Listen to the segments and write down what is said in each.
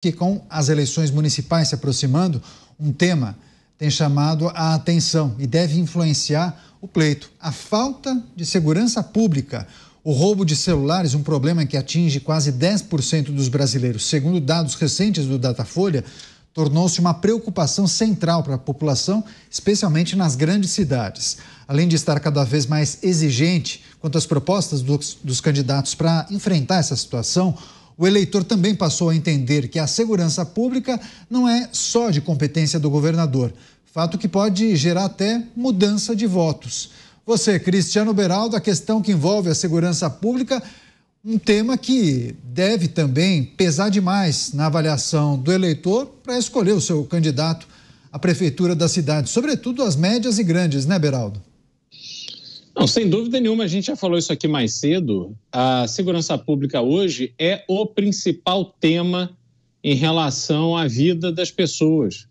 Que com as eleições municipais se aproximando, um tema tem chamado a atenção e deve influenciar o pleito: a falta de segurança pública. O roubo de celulares, um problema que atinge quase 10% dos brasileiros. Segundo dados recentes do Datafolha, tornou-se uma preocupação central para a população, especialmente nas grandes cidades. Além de estar cada vez mais exigente quanto às propostas dos candidatos para enfrentar essa situação, o eleitor também passou a entender que a segurança pública não é só de competência do governador, fato que pode gerar até mudança de votos. Você, Cristiano Beraldo, a questão que envolve a segurança pública, um tema que deve também pesar demais na avaliação do eleitor para escolher o seu candidato à prefeitura da cidade, sobretudo as médias e grandes, né, Beraldo? Não, sem dúvida nenhuma, a gente já falou isso aqui mais cedo, a segurança pública hoje é o principal tema em relação à vida das pessoas,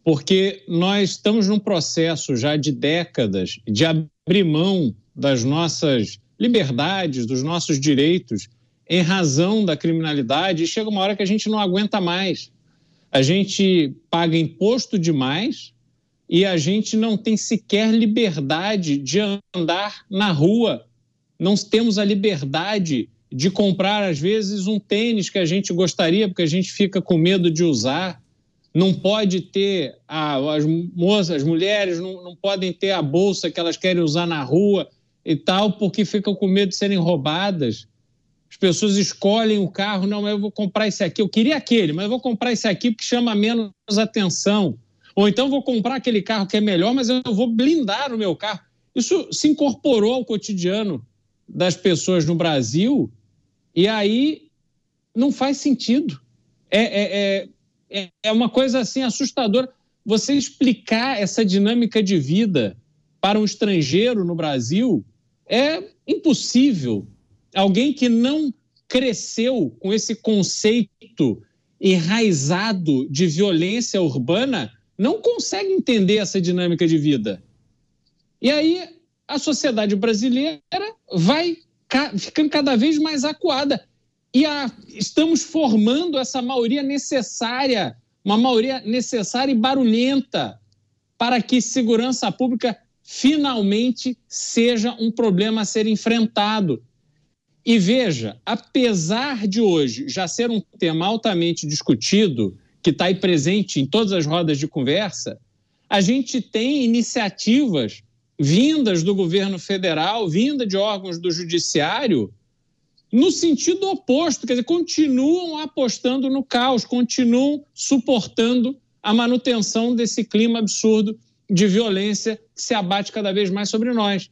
porque nós estamos num processo já de décadas de abrir mão das nossas liberdades, dos nossos direitos, em razão da criminalidade, e chega uma hora que a gente não aguenta mais. A gente paga imposto demais e a gente não tem sequer liberdade de andar na rua. Não temos a liberdade de comprar, às vezes, um tênis que a gente gostaria, porque a gente fica com medo de usar. Não pode ter, as moças, as mulheres não podem ter a bolsa que elas querem usar na rua e tal, porque ficam com medo de serem roubadas. As pessoas escolhem o carro, não, mas eu vou comprar esse aqui, eu queria aquele, mas eu vou comprar esse aqui porque chama menos atenção. Ou então vou comprar aquele carro que é melhor, mas eu vou blindar o meu carro. Isso se incorporou ao cotidiano das pessoas no Brasil e aí não faz sentido. É uma coisa assim assustadora. Você explicar essa dinâmica de vida para um estrangeiro no Brasil é impossível. Alguém que não cresceu com esse conceito enraizado de violência urbana não consegue entender essa dinâmica de vida. E aí a sociedade brasileira vai ficando cada vez mais acuada. E estamos formando essa maioria necessária, uma maioria necessária e barulhenta para que segurança pública finalmente seja um problema a ser enfrentado. E veja, apesar de hoje já ser um tema altamente discutido, que está aí presente em todas as rodas de conversa, a gente tem iniciativas vindas do governo federal, vinda de órgãos do judiciário, no sentido oposto, quer dizer, continuam apostando no caos, continuam suportando a manutenção desse clima absurdo de violência que se abate cada vez mais sobre nós.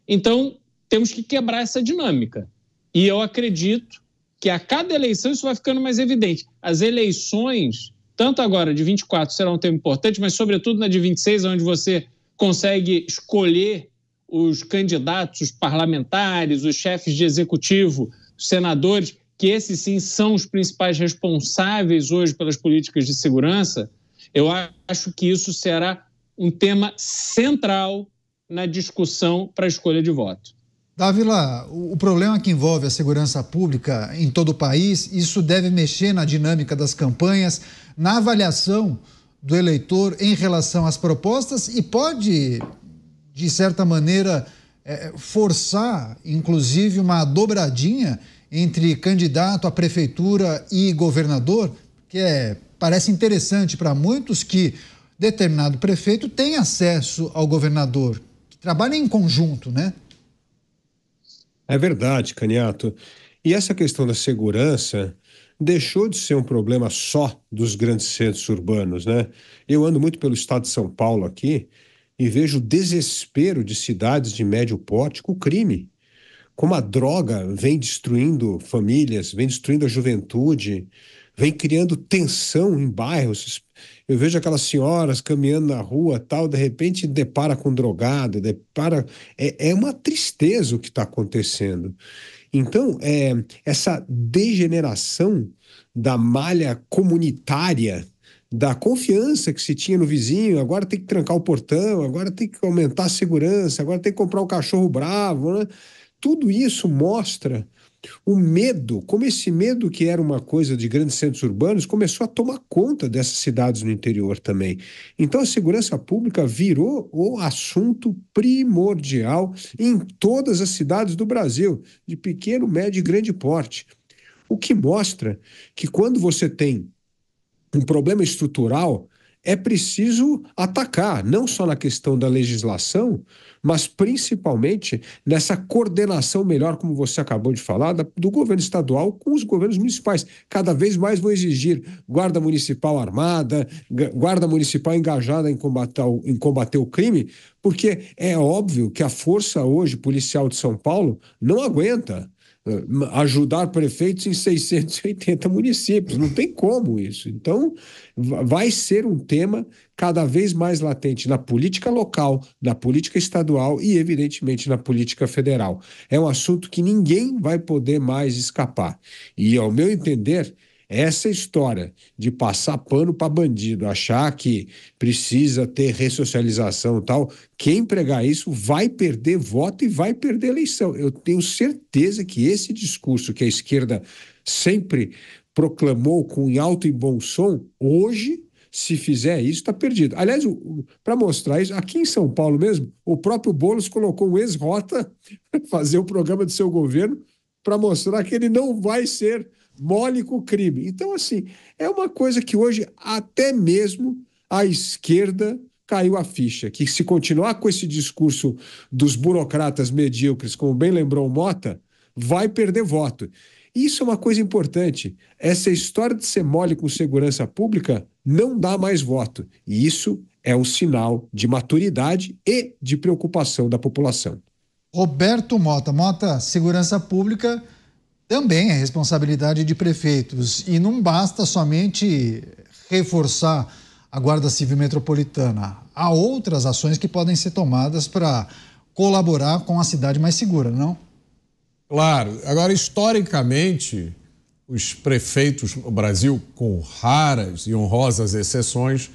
Então, temos que quebrar essa dinâmica. E eu acredito que a cada eleição isso vai ficando mais evidente. As eleições, tanto agora de 24 será um tema importante, mas sobretudo na de 26, onde você consegue escolher os candidatos, os parlamentares, os chefes de executivo, os senadores, que esses sim são os principais responsáveis hoje pelas políticas de segurança. Eu acho que isso será um tema central na discussão para a escolha de voto. Dávila, o problema que envolve a segurança pública em todo o país, isso deve mexer na dinâmica das campanhas, na avaliação do eleitor em relação às propostas e pode, de certa maneira, forçar, inclusive, uma dobradinha entre candidato à prefeitura e governador, que parece interessante para muitos que determinado prefeito tem acesso ao governador, que trabalha em conjunto, né? É verdade, Caniato. E essa questão da segurança deixou de ser um problema só dos grandes centros urbanos, né? Eu ando muito pelo estado de São Paulo aqui e vejo o desespero de cidades de médio porte com o crime. Como a droga vem destruindo famílias, vem destruindo a juventude, vem criando tensão em bairros. Eu vejo aquelas senhoras caminhando na rua, tal, de repente depara com drogado, é uma tristeza o que está acontecendo. Então, essa degeneração da malha comunitária, da confiança que se tinha no vizinho, agora tem que trancar o portão, agora tem que aumentar a segurança, agora tem que comprar um cachorro bravo, né? Tudo isso mostra O medo, como esse medo que era uma coisa de grandes centros urbanos, começou a tomar conta dessas cidades no interior também. Então a segurança pública virou o assunto primordial em todas as cidades do Brasil, de pequeno, médio e grande porte. O que mostra que quando você tem um problema estrutural, é preciso atacar, não só na questão da legislação, mas principalmente nessa coordenação melhor, como você acabou de falar, do governo estadual com os governos municipais. Cada vez mais vão exigir guarda municipal armada, guarda municipal engajada em combater o crime, porque é óbvio que a força hoje policial de São Paulo não aguenta ajudar prefeitos em 680 municípios. Não tem como isso. Então, vai ser um tema cada vez mais latente na política local, na política estadual e, evidentemente, na política federal. É um assunto que ninguém vai poder mais escapar. E, ao meu entender, essa história de passar pano para bandido, achar que precisa ter ressocialização e tal, quem pregar isso vai perder voto e vai perder eleição. Eu tenho certeza que esse discurso que a esquerda sempre proclamou com alto e bom som, hoje, se fizer isso, está perdido. Aliás, para mostrar isso, aqui em São Paulo mesmo, o próprio Boulos colocou um ex-rota para fazer o programa do seu governo para mostrar que ele não vai ser mole com o crime. Então, assim, é uma coisa que hoje até mesmo a esquerda caiu a ficha, que se continuar com esse discurso dos burocratas medíocres, como bem lembrou o Mota, vai perder voto. Isso é uma coisa importante. Essa história de ser mole com segurança pública não dá mais voto. E isso é um sinal de maturidade e de preocupação da população. Roberto Mota. Mota, segurança pública também é responsabilidade de prefeitos e não basta somente reforçar a Guarda Civil Metropolitana. Há outras ações que podem ser tomadas para colaborar com a cidade mais segura, não? Claro. Agora, historicamente, os prefeitos no Brasil, com raras e honrosas exceções,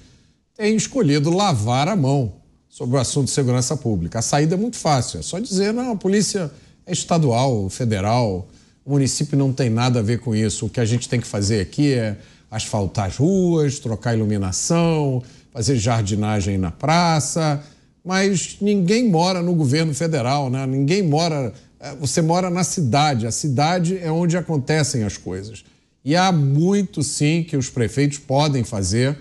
têm escolhido lavar a mão sobre o assunto de segurança pública. A saída é muito fácil, é só dizer, não, a polícia é estadual, federal, o município não tem nada a ver com isso. O que a gente tem que fazer aqui é asfaltar as ruas, trocar iluminação, fazer jardinagem na praça, mas ninguém mora no governo federal, né? Ninguém mora... Você mora na cidade, a cidade é onde acontecem as coisas. E há muito, sim, que os prefeitos podem fazer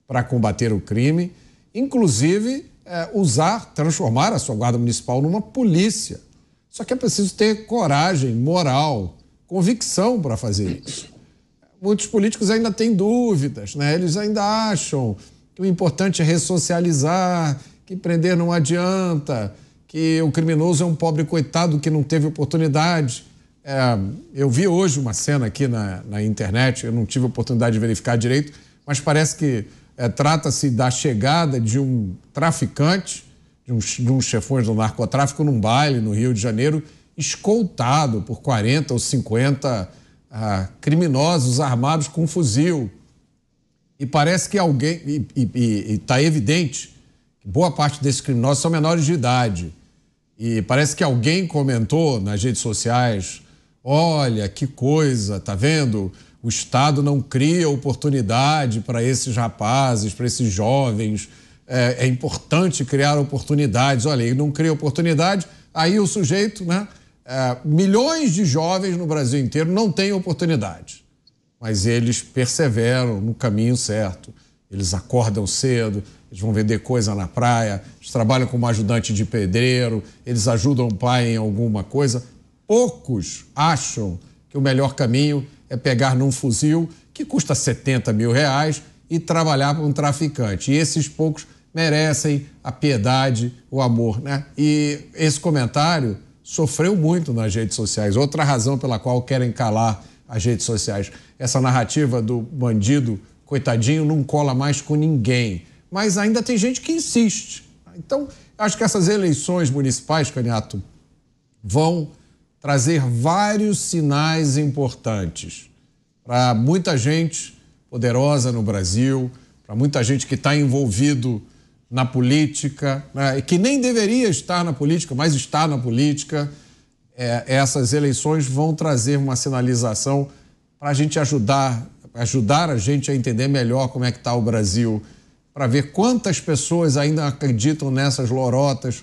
para combater o crime, inclusive transformar a sua guarda municipal numa polícia. Só que é preciso ter coragem, moral, convicção para fazer isso. Muitos políticos ainda têm dúvidas, né? Eles ainda acham que o importante é ressocializar, que prender não adianta, que o criminoso é um pobre coitado que não teve oportunidade. Eu vi hoje uma cena aqui na internet, eu não tive oportunidade de verificar direito, mas parece que trata-se da chegada de um traficante, de uns chefões do narcotráfico num baile no Rio de Janeiro, escoltado por 40 ou 50 criminosos armados com fuzil. E parece que alguém, e está evidente, que boa parte desses criminosos são menores de idade. E parece que alguém comentou nas redes sociais, olha, que coisa, tá vendo? O Estado não cria oportunidade para esses rapazes, para esses jovens. É importante criar oportunidades. Olha, ele não cria oportunidade, aí o sujeito, né? Milhões de jovens no Brasil inteiro não têm oportunidade, mas eles perseveram no caminho certo. Eles acordam cedo, eles vão vender coisa na praia, eles trabalham como ajudante de pedreiro, eles ajudam o pai em alguma coisa. Poucos acham que o melhor caminho é pegar num fuzil que custa R$70 mil e trabalhar para um traficante. E esses poucos merecem a piedade, o amor, né? E esse comentário sofreu muito nas redes sociais. Outra razão pela qual querem calar as redes sociais. Essa narrativa do bandido, coitadinho, não cola mais com ninguém. Mas ainda tem gente que insiste. Então, acho que essas eleições municipais, Caniato, vão trazer vários sinais importantes para muita gente poderosa no Brasil, para muita gente que está envolvido na política, né, e que nem deveria estar na política, mas está na política. essas eleições vão trazer uma sinalização para a gente ajudar a gente a entender melhor como é que está o Brasil, para ver quantas pessoas ainda acreditam nessas lorotas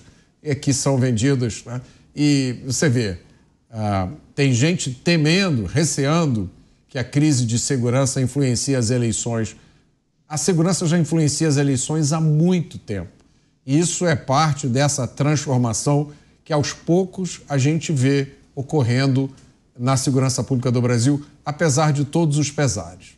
que são vendidas, né? E você vê, tem gente temendo, receando que a crise de segurança influencie as eleições. A segurança já influencia as eleições há muito tempo. E isso é parte dessa transformação que aos poucos a gente vê ocorrendo na segurança pública do Brasil, apesar de todos os pesares.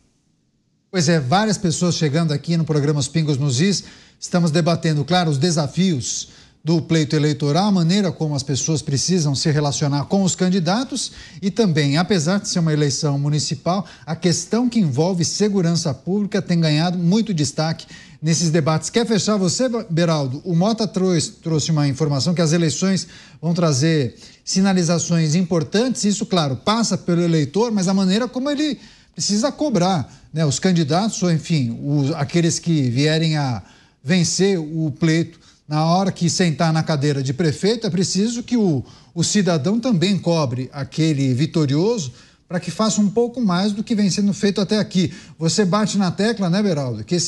Pois é, várias pessoas chegando aqui no programa Os Pingos nos Is. Estamos debatendo, claro, os desafios do pleito eleitoral, a maneira como as pessoas precisam se relacionar com os candidatos e também, apesar de ser uma eleição municipal, a questão que envolve segurança pública tem ganhado muito destaque nesses debates. Quer fechar você, Beraldo? O Mota trouxe uma informação que as eleições vão trazer sinalizações importantes. Isso, claro, passa pelo eleitor, mas a maneira como ele precisa cobrar, né, os candidatos, ou enfim, aqueles que vierem a vencer o pleito. Na hora que sentar na cadeira de prefeito, é preciso que o cidadão também cobre aquele vitorioso para que faça um pouco mais do que vem sendo feito até aqui. Você bate na tecla, né, Beraldo, que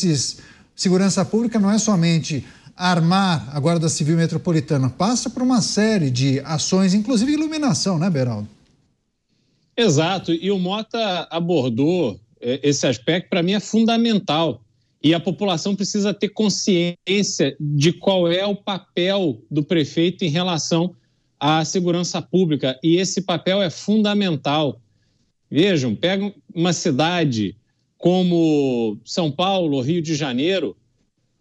segurança pública não é somente armar a Guarda Civil Metropolitana, passa por uma série de ações, inclusive iluminação, né, Beraldo? Exato, e o Mota abordou esse aspecto, para mim é fundamental. E a população precisa ter consciência de qual é o papel do prefeito em relação à segurança pública. E esse papel é fundamental. Vejam, pega uma cidade como São Paulo, Rio de Janeiro,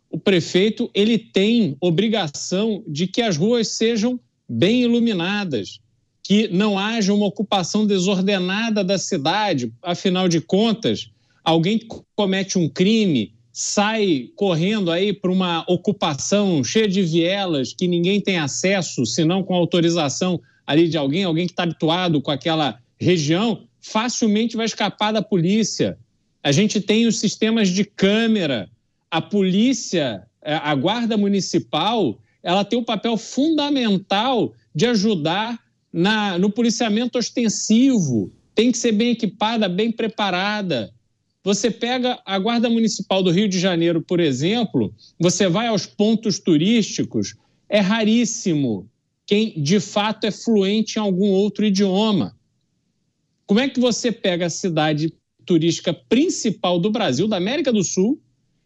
o prefeito ele tem obrigação de que as ruas sejam bem iluminadas, que não haja uma ocupação desordenada da cidade. Afinal de contas, alguém que comete um crime sai correndo aí para uma ocupação cheia de vielas que ninguém tem acesso, senão com autorização ali de alguém que está habituado com aquela região, facilmente vai escapar da polícia. A gente tem os sistemas de câmera, a polícia, a guarda municipal, ela tem um papel fundamental de ajudar no policiamento ostensivo, tem que ser bem equipada, bem preparada. Você pega a Guarda Municipal do Rio de Janeiro, por exemplo, você vai aos pontos turísticos, é raríssimo quem de fato é fluente em algum outro idioma. Como é que você pega a cidade turística principal do Brasil, da América do Sul,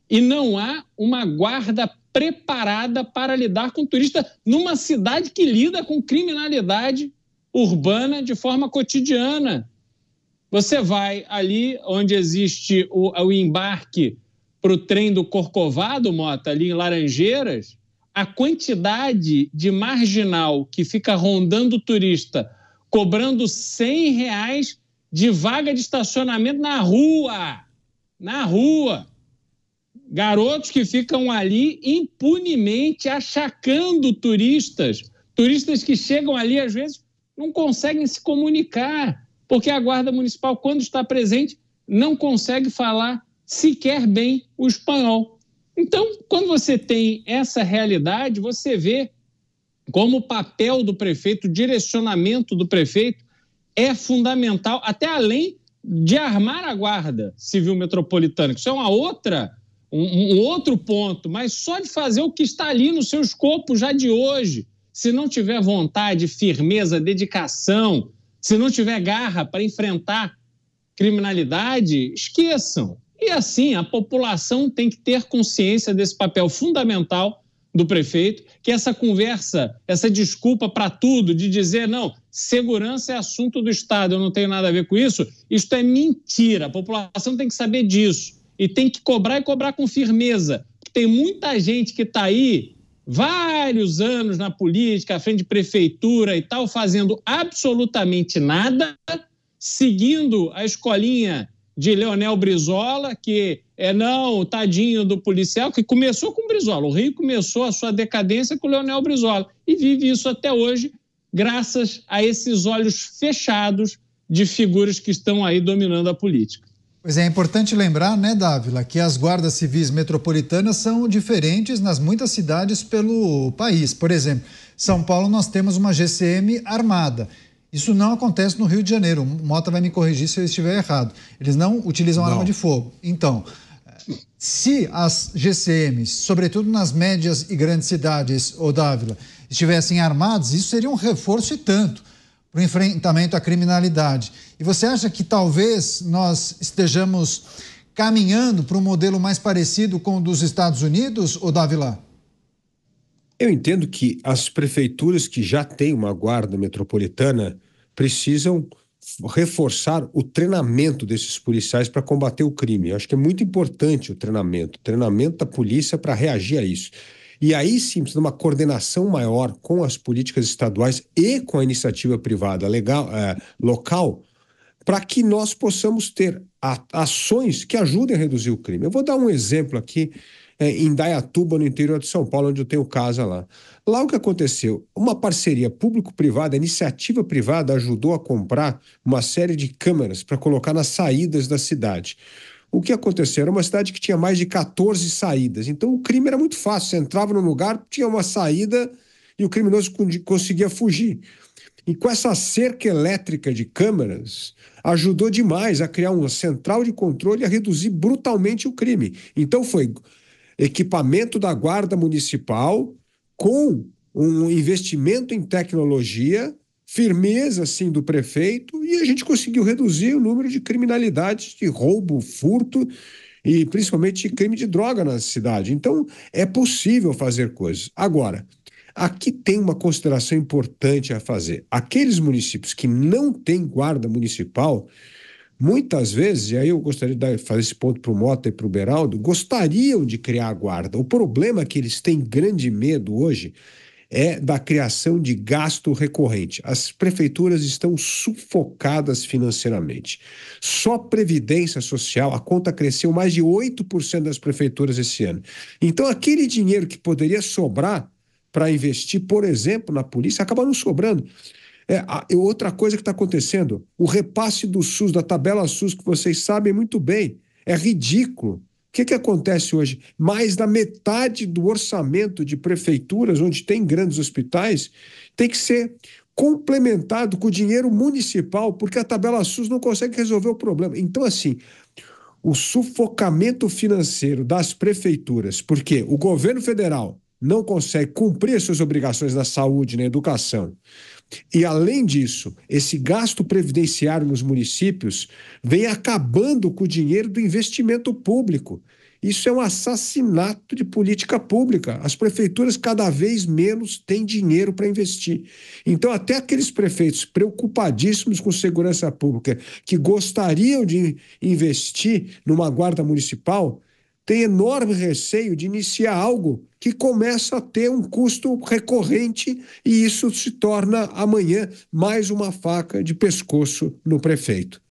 e não há uma guarda preparada para lidar com turista numa cidade que lida com criminalidade urbana de forma cotidiana? Você vai ali onde existe o embarque para o trem do Corcovado, Mota, ali em Laranjeiras, a quantidade de marginal que fica rondando o turista, cobrando R$100 de vaga de estacionamento na rua. Garotos que ficam ali impunemente achacando turistas que chegam ali, às vezes, não conseguem se comunicar, porque a Guarda Municipal, quando está presente, não consegue falar sequer bem o espanhol. Então, quando você tem essa realidade, você vê como o papel do prefeito, o direcionamento do prefeito é fundamental, até além de armar a Guarda Civil Metropolitana, que isso é um outro ponto, mas só de fazer o que está ali no seu escopo já de hoje. Se não tiver vontade, firmeza, dedicação, se não tiver garra para enfrentar criminalidade, esqueçam. E assim, a população tem que ter consciência desse papel fundamental do prefeito, que essa conversa, essa desculpa para tudo, de dizer, não, segurança é assunto do Estado, eu não tenho nada a ver com isso, isto é mentira. A população tem que saber disso e tem que cobrar e cobrar com firmeza. Tem muita gente que está aí vários anos na política, à frente de prefeitura e tal, fazendo absolutamente nada, seguindo a escolinha de Leonel Brizola, que o tadinho do policial, que começou com Brizola. O Rio começou a sua decadência com Leonel Brizola e vive isso até hoje, graças a esses olhos fechados de figuras que estão aí dominando a política. Pois é importante lembrar, né, Dávila, que as guardas civis metropolitanas são diferentes nas muitas cidades pelo país. Por exemplo, São Paulo nós temos uma GCM armada Isso não acontece no Rio de Janeiro. O Mota vai me corrigir se eu estiver errado. Eles não utilizam arma de fogo. Então, se as GCMs, sobretudo nas médias e grandes cidades, ô Dávila, estivessem armados, isso seria um reforço e tanto para o enfrentamento à criminalidade. E você acha que talvez nós estejamos caminhando para um modelo mais parecido com o dos Estados Unidos, ô Dávila? Eu entendo que as prefeituras que já têm uma guarda metropolitana precisam reforçar o treinamento desses policiais para combater o crime. Eu acho que é muito importante o treinamento da polícia para reagir a isso. E aí sim, precisa de uma coordenação maior com as políticas estaduais e com a iniciativa privada local, para que nós possamos ter ações que ajudem a reduzir o crime. Eu vou dar um exemplo aqui em Indaiatuba, no interior de São Paulo, onde eu tenho casa lá. Lá o que aconteceu? Uma parceria público-privada, a iniciativa privada ajudou a comprar uma série de câmeras para colocar nas saídas da cidade. O que aconteceu? Era uma cidade que tinha mais de 14 saídas, então o crime era muito fácil. Você entrava no lugar, tinha uma saída e o criminoso conseguia fugir. E com essa cerca elétrica de câmeras, ajudou demais a criar uma central de controle e a reduzir brutalmente o crime. Então foi equipamento da Guarda Municipal com um investimento em tecnologia, firmeza, sim, do prefeito, e a gente conseguiu reduzir o número de criminalidades, de roubo, furto e principalmente de crime de droga na cidade. Então, é possível fazer coisas. Agora, aqui tem uma consideração importante a fazer. Aqueles municípios que não têm guarda municipal, muitas vezes, e aí eu gostaria de fazer esse ponto para o Mota e para o Beraldo, gostariam de criar a guarda. O problema é que eles têm grande medo hoje é da criação de gasto recorrente. As prefeituras estão sufocadas financeiramente. Só Previdência Social, a conta cresceu mais de 8% das prefeituras esse ano. Então, aquele dinheiro que poderia sobrar para investir, por exemplo, na polícia, acaba não sobrando. Outra coisa que está acontecendo, o repasse do SUS, da tabela SUS, que vocês sabem muito bem, é ridículo. O que acontece hoje? Mais da metade do orçamento de prefeituras, onde tem grandes hospitais, tem que ser complementado com o dinheiro municipal, porque a tabela SUS não consegue resolver o problema. Então, assim, o sufocamento financeiro das prefeituras, porque o governo federal não consegue cumprir as suas obrigações na saúde, na educação, e, além disso, esse gasto previdenciário nos municípios vem acabando com o dinheiro do investimento público. Isso é um assassinato de política pública. As prefeituras cada vez menos têm dinheiro para investir. Então, até aqueles prefeitos preocupadíssimos com segurança pública, que gostariam de investir numa guarda municipal, tem enorme receio de iniciar algo que começa a ter um custo recorrente e isso se torna amanhã mais uma faca de pescoço no prefeito.